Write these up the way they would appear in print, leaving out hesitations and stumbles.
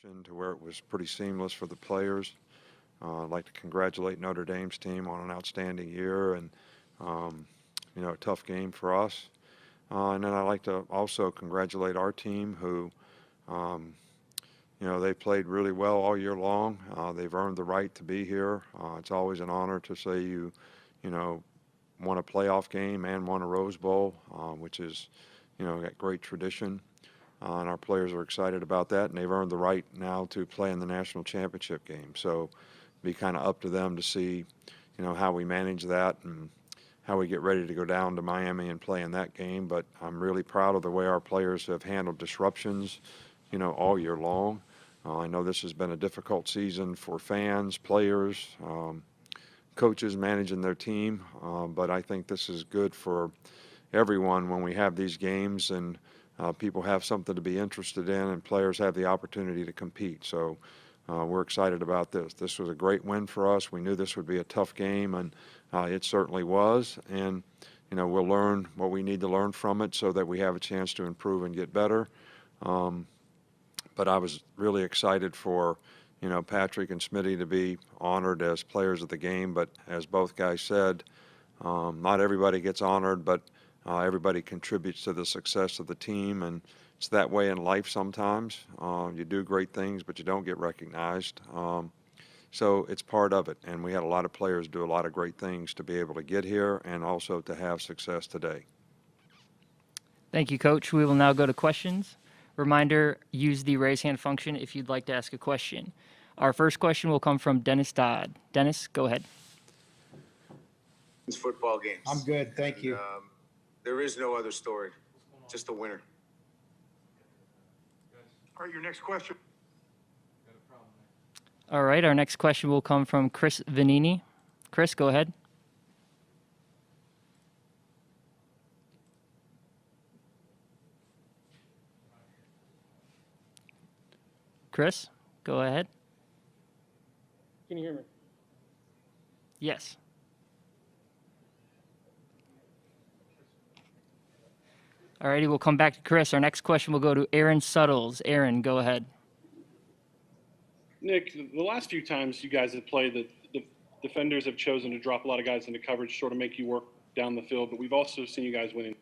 To where it was pretty seamless for the players. I'd like to congratulate Notre Dame's team on an outstanding year and, a tough game for us. And then I'd like to also congratulate our team who, they played really well all year long. They've earned the right to be here. It's always an honor to say you know, won a playoff game and won a Rose Bowl, which is, got great tradition. And our players are excited about that, and they've earned the right now to play in the national championship game. So it'll be kind of up to them to see, how we manage that and how we get ready to go down to Miami and play in that game. But I'm really proud of the way our players have handled disruptions, all year long. I know this has been a difficult season for fans, players, coaches managing their team, but I think this is good for everyone when we have these games and people have something to be interested in and players have the opportunity to compete. So we're excited about this. This was a great win for us. We knew this would be a tough game, and it certainly was. And, we'll learn what we need to learn from it so that we have a chance to improve and get better. But I was really excited for, Patrick and Smitty to be honored as players of the game. But as both guys said, not everybody gets honored, but everybody contributes to the success of the team, and it's that way in life sometimes. You do great things, but you don't get recognized. So it's part of it, and we had a lot of players do a lot of great things to be able to get here and also to have success today. Thank you, Coach. We will now go to questions. Reminder, use the raise hand function if you'd like to ask a question. Our first question will come from Dennis Dodd. Dennis, go ahead. Football games. I'm good, thank you. There is no other story, just a winner. All right, your next question. All right, our next question will come from Chris Vanini. Chris, go ahead. Chris, go ahead. Can you hear me? Yes. All righty, we'll come back to Chris. Our next question will go to Aaron Suttles. Aaron, go ahead. Nick, the last few times you guys have played, the defenders have chosen to drop a lot of guys into coverage, sort of make you work down the field, but we've also seen you guys winning.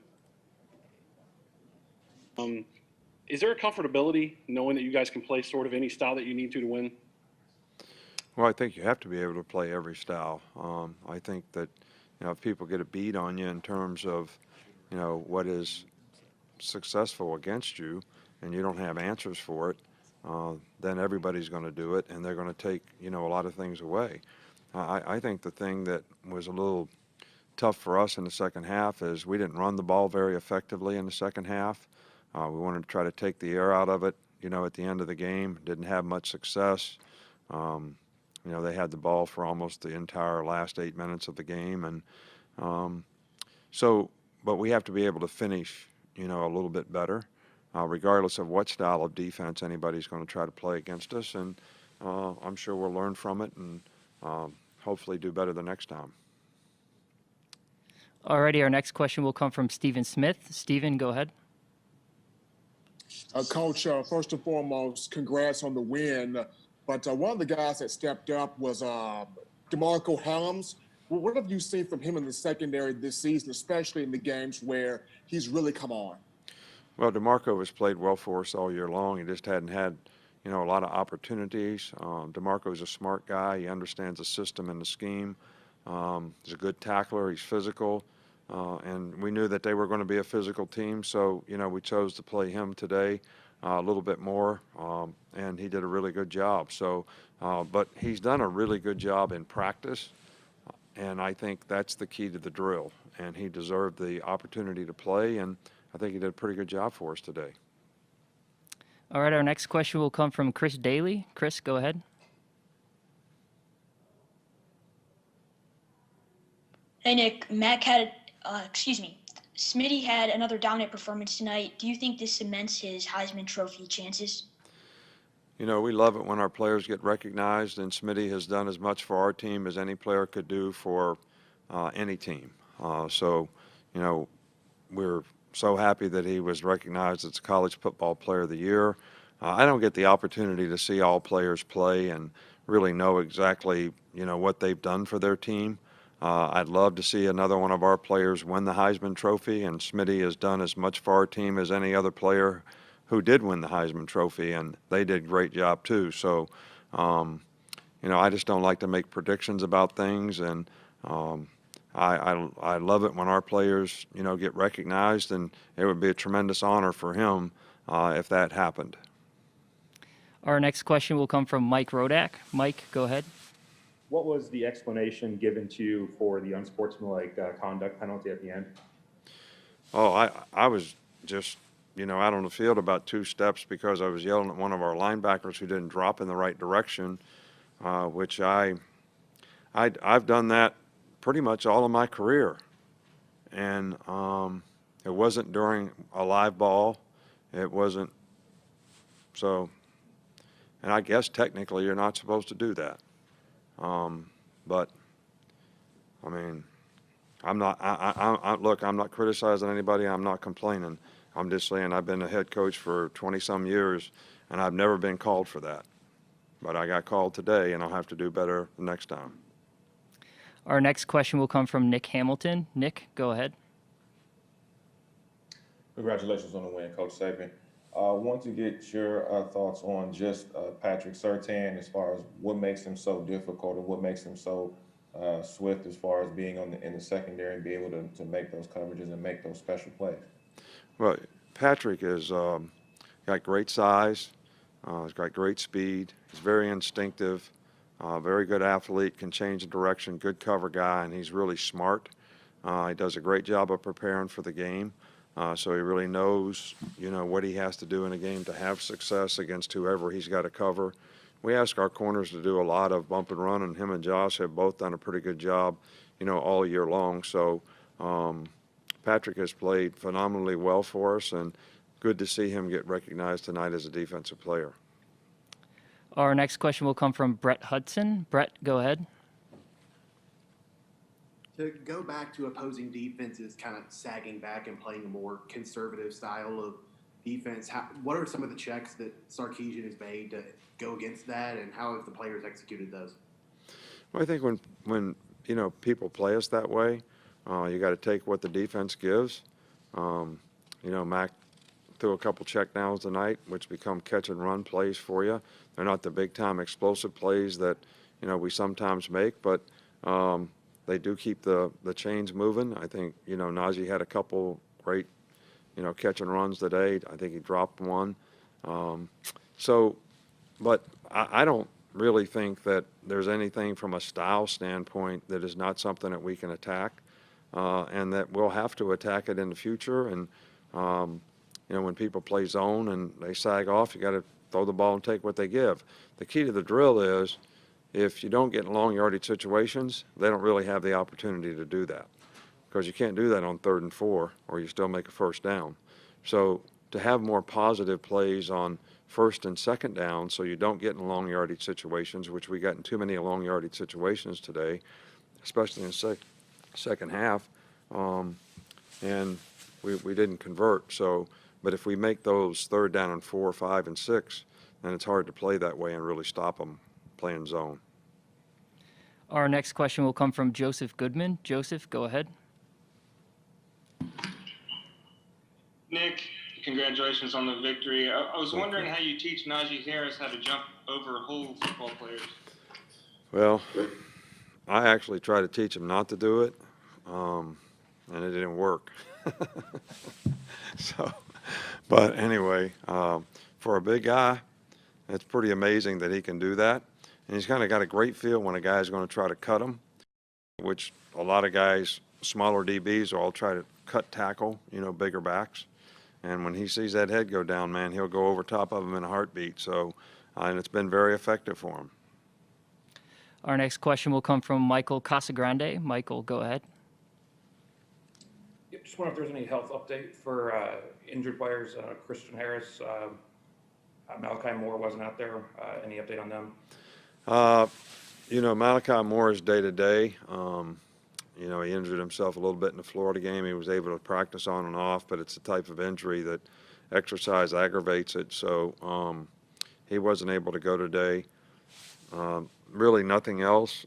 Is there a comfortability knowing that you guys can play sort of any style that you need to win? Well, I think you have to be able to play every style. I think that, if people get a beat on you in terms of, what is successful against you and you don't have answers for it, then everybody's going to do it, and they're going to take, a lot of things away. I think the thing that was a little tough for us in the second half is we didn't run the ball very effectively in the second half. We wanted to try to take the air out of it, at the end of the game. Didn't have much success. They had the ball for almost the entire last 8 minutes of the game. And but we have to be able to finish, a little bit better, regardless of what style of defense anybody's going to try to play against us. And I'm sure we'll learn from it and hopefully do better the next time. All righty, our next question will come from Stephen Smith. Stephen, go ahead. Coach, first and foremost, congrats on the win. But one of the guys that stepped up was DeMarco Helms. What have you seen from him in the secondary this season, especially in the games where he's really come on? Well, DeMarco has played well for us all year long. He just hadn't had, a lot of opportunities. DeMarco is a smart guy. He understands the system and the scheme. He's a good tackler. He's physical. And we knew that they were going to be a physical team, so, we chose to play him today a little bit more, and he did a really good job. So, but he's done a really good job in practice, and I think that's the key to the drill. And he deserved the opportunity to play, and I think he did a pretty good job for us today. All right, our next question will come from Chris Daly. Chris, go ahead. Hey, Nick. Smitty had another dominant performance tonight. Do you think this cements his Heisman Trophy chances? We love it when our players get recognized, and Smitty has done as much for our team as any player could do for any team. So, we're so happy that he was recognized as College Football Player of the Year. I don't get the opportunity to see all players play and really know exactly, what they've done for their team. I'd love to see another one of our players win the Heisman Trophy, and Smitty has done as much for our team as any other player who did win the Heisman Trophy, and they did a great job too. So, I just don't like to make predictions about things, and I love it when our players, get recognized, and it would be a tremendous honor for him if that happened. Our next question will come from Mike Rodak. Mike, go ahead. What was the explanation given to you for the unsportsmanlike conduct penalty at the end? Oh, I was just, out on the field about 2 steps because I was yelling at one of our linebackers who didn't drop in the right direction, which I've done that pretty much all of my career. And it wasn't during a live ball. It wasn't. So, and I guess technically you're not supposed to do that. But, I mean, look, I'm not criticizing anybody. I'm not complaining. I'm just saying I've been a head coach for 20-some years, and I've never been called for that. But I got called today, and I'll have to do better next time. Our next question will come from Nick Hamilton. Nick, go ahead. Congratulations on the win, Coach Saban. Want to get your thoughts on just Patrick Surtain as far as what makes him so difficult and what makes him so swift as far as being in the secondary and be able to make those coverages and make those special plays. Well, Patrick has got great size. He's got great speed. He's very instinctive, very good athlete, can change the direction, good cover guy, and he's really smart. He does a great job of preparing for the game. So he really knows, what he has to do in a game to have success against whoever he's got to cover. We ask our corners to do a lot of bump and run, and him and Josh have both done a pretty good job, all year long. So Patrick has played phenomenally well for us, and good to see him get recognized tonight as a defensive player. Our next question will come from Brett Hudson. Brett, go ahead. To go back to opposing defenses kind of sagging back and playing a more conservative style of defense, what are some of the checks that Sarkisian has made to go against that, and how have the players executed those? Well, I think when people play us that way, you got to take what the defense gives. Mac threw a couple check downs tonight, which become catch and run plays for you. They're not the big time explosive plays that we sometimes make, but they do keep the chains moving. I think, Najee had a couple great, catch and runs today. I think he dropped one. But I don't really think that there's anything from a style standpoint that is not something that we can attack, and that we'll have to attack it in the future. And, when people play zone and they sag off, you got to throw the ball and take what they give. The key to the drill is, if you don't get in long yardage situations, they don't really have the opportunity to do that, because you can't do that on 3rd and 4 or you still make a first down. So to have more positive plays on 1st and 2nd down so you don't get in long yardage situations, which we got in too many long yardage situations today, especially in the second half, and we didn't convert. So, but if we make those 3rd down and 4, 5, and 6, then it's hard to play that way and really stop them playing zone. Our next question will come from Joseph Goodman. Joseph, go ahead. Nick, congratulations on the victory. I was wondering how you teach Najee Harris how to jump over whole football players. Well, I actually tried to teach him not to do it, and it didn't work. So, but anyway, for a big guy, it's pretty amazing that he can do that. And he's kind of got a great feel when a guy's going to try to cut him, which a lot of guys, smaller DBs, will all try to cut tackle, bigger backs. And when he sees that head go down, man, he'll go over top of him in a heartbeat. So, and it's been very effective for him. Our next question will come from Michael Casagrande. Michael, go ahead. Just wonder if there's any health update for injured players. Christian Harris, Malachi Moore wasn't out there. Any update on them? Malachi Moore is day to day. He injured himself a little bit in the Florida game. He was able to practice on and off, but it's the type of injury that exercise aggravates it. So he wasn't able to go today. Really nothing else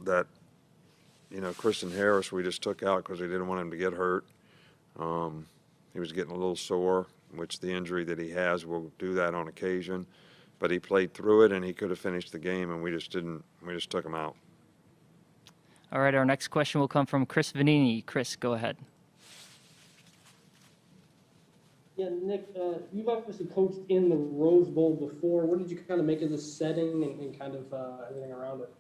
that, Christian Harris we just took out because we didn't want him to get hurt. He was getting a little sore, which the injury that he has will do that on occasion. But he played through it, and he could have finished the game, and we just didn't. We just took him out. All right, our next question will come from Chris Vanini. Chris, go ahead. Yeah, Nick, you've obviously coached in the Rose Bowl before. What did you kind of make of this setting and kind of everything around it?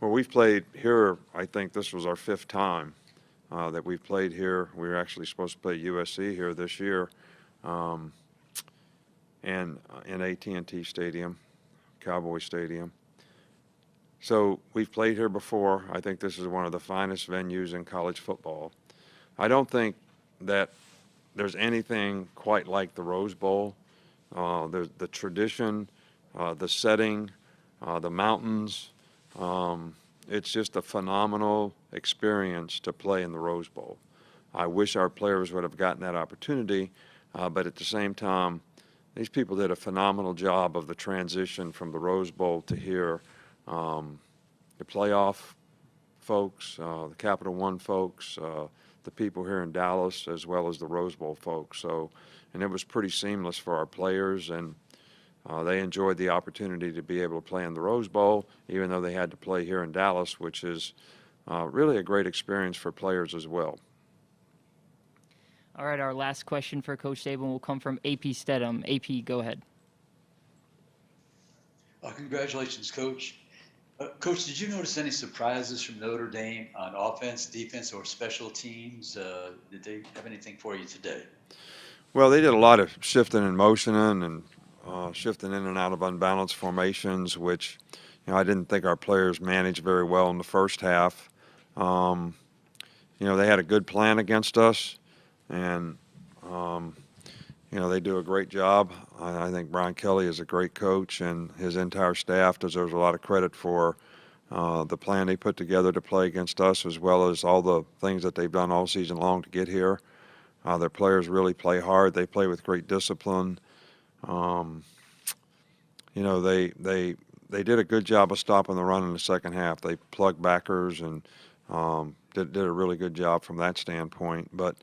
Well, we've played here. I think this was our 5th time that we've played here. We were actually supposed to play USC here this year, and in AT&T Stadium, Cowboy Stadium. So we've played here before. I think this is one of the finest venues in college football. I don't think that there's anything quite like the Rose Bowl. There's the tradition, the setting, the mountains. It's just a phenomenal experience to play in the Rose Bowl. I wish our players would have gotten that opportunity, but at the same time, these people did a phenomenal job of the transition from the Rose Bowl to here. The playoff folks, the Capital One folks, the people here in Dallas, as well as the Rose Bowl folks. So, and it was pretty seamless for our players, and they enjoyed the opportunity to be able to play in the Rose Bowl, even though they had to play here in Dallas, which is really a great experience for players as well. All right, our last question for Coach Saban will come from AP Stedham. AP, go ahead. Congratulations, Coach. Coach, did you notice any surprises from Notre Dame on offense, defense, or special teams? Did they have anything for you today? Well, they did a lot of shifting and motioning and shifting in and out of unbalanced formations, which I didn't think our players managed very well in the first half. They had a good plan against us, and they do a great job. I think Brian Kelly is a great coach, and his entire staff deserves a lot of credit for the plan they put together to play against us, as well as all the things that they've done all season long to get here. Their players really play hard. They play with great discipline. They did a good job of stopping the run in the second half. They plugged backers and did a really good job from that standpoint. But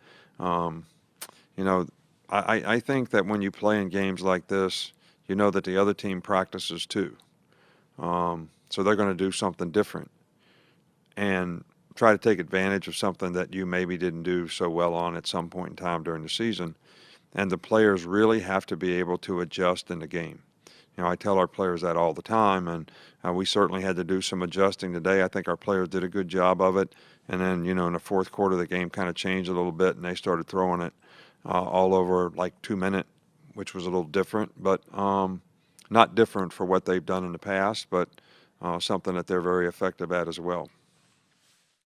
I think that when you play in games like this, you know that the other team practices too. So they're going to do something different and try to take advantage of something that you maybe didn't do so well on at some point in time during the season. And the players really have to be able to adjust in the game. I tell our players that all the time, and we certainly had to do some adjusting today. I think our players did a good job of it. And then, in the fourth quarter, the game kind of changed a little bit, and they started throwing it all over like 2 minute, which was a little different, but not different for what they've done in the past, but something that they're very effective at as well.